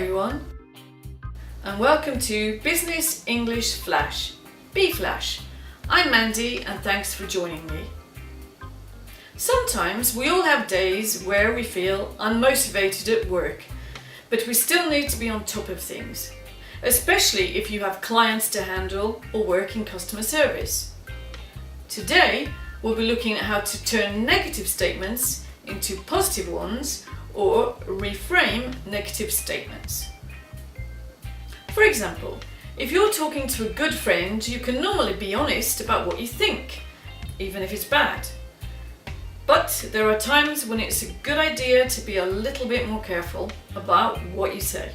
everyone, and welcome to Business English Flash, B-Flash. I'm Mandy and thanks for joining me. Sometimes we all have days where we feel unmotivated at work, but we still need to be on top of things, especially if you have clients to handle or work in customer service. Today, we'll be looking at how to turn negative statements into positive ones or reframe negative statements. For example, if you're talking to a good friend, you can normally be honest about what you think, even if it's bad. But there are times when it's a good idea to be a little bit more careful about what you say.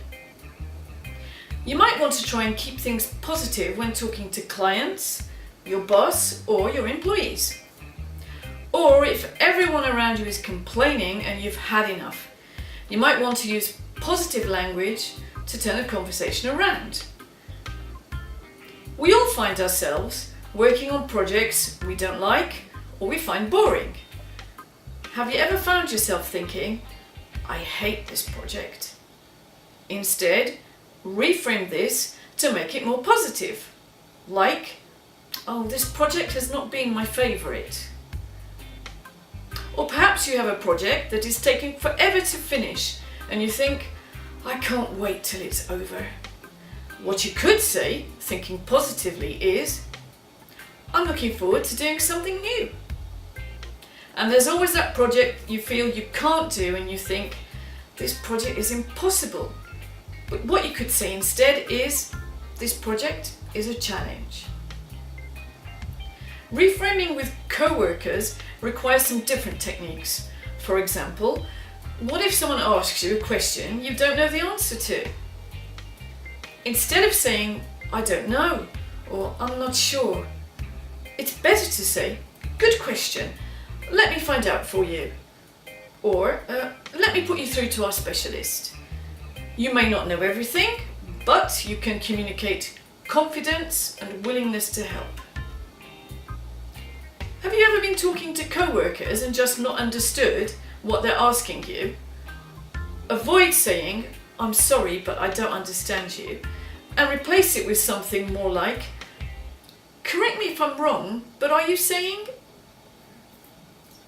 You might want to try and keep things positive when talking to clients, your boss, or your employees. Or if everyone around you is complaining and you've had enough, you might want to use positive language to turn a conversation around. We all find ourselves working on projects we don't like or we find boring. Have you ever found yourself thinking, I hate this project? Instead, reframe this to make it more positive. Like, oh, this project has not been my favourite. Or perhaps you have a project that is taking forever to finish and you think, I can't wait till it's over. What you could say, thinking positively, is, I'm looking forward to doing something new. And there's always that project you feel you can't do and you think, this project is impossible. But what you could say instead is, this project is a challenge. Reframing with co-workers requires some different techniques. For example, what if someone asks you a question you don't know the answer to? Instead of saying, I don't know, or I'm not sure, it's better to say, good question, let me find out for you. Or, let me put you through to our specialist. You may not know everything, but you can communicate confidence and willingness to help. Have you ever been talking to co-workers and just not understood what they're asking you? Avoid saying, I'm sorry, but I don't understand you, and replace it with something more like, correct me if I'm wrong, but are you saying?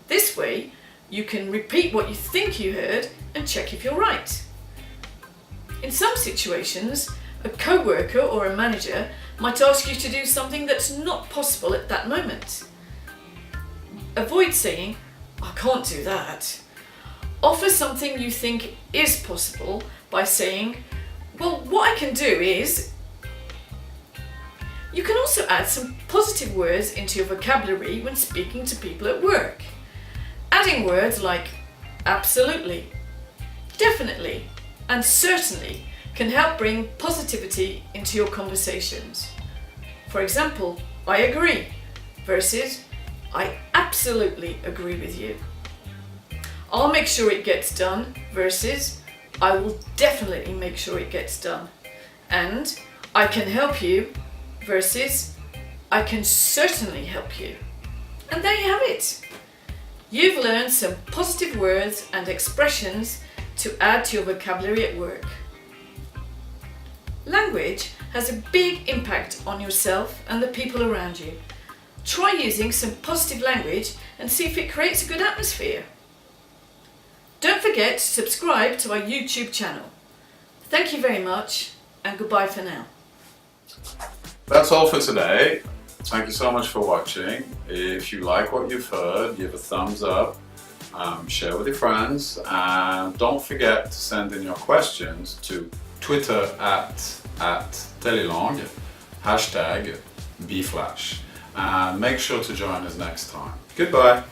This way, you can repeat what you think you heard and check if you're right. In some situations, a co-worker or a manager might ask you to do something that's not possible at that moment. Avoid saying, I can't do that. Offer something you think is possible by saying, well, what I can do is... You can also add some positive words into your vocabulary when speaking to people at work. Adding words like absolutely, definitely, and certainly can help bring positivity into your conversations. For example, I agree versus I absolutely agree with you. I'll make sure it gets done versus I will definitely make sure it gets done. And I can help you versus I can certainly help you. And there you have it. You've learned some positive words and expressions to add to your vocabulary at work. Language has a big impact on yourself and the people around you. Try using some positive language and see if it creates a good atmosphere. Don't forget to subscribe to our YouTube channel. Thank you very much and goodbye for now. That's all for today. Thank you so much for watching. If you like what you've heard, give a thumbs up, share with your friends, and don't forget to send in your questions to Twitter at Telelangue, #BFlash. And make sure to join us next time. Goodbye.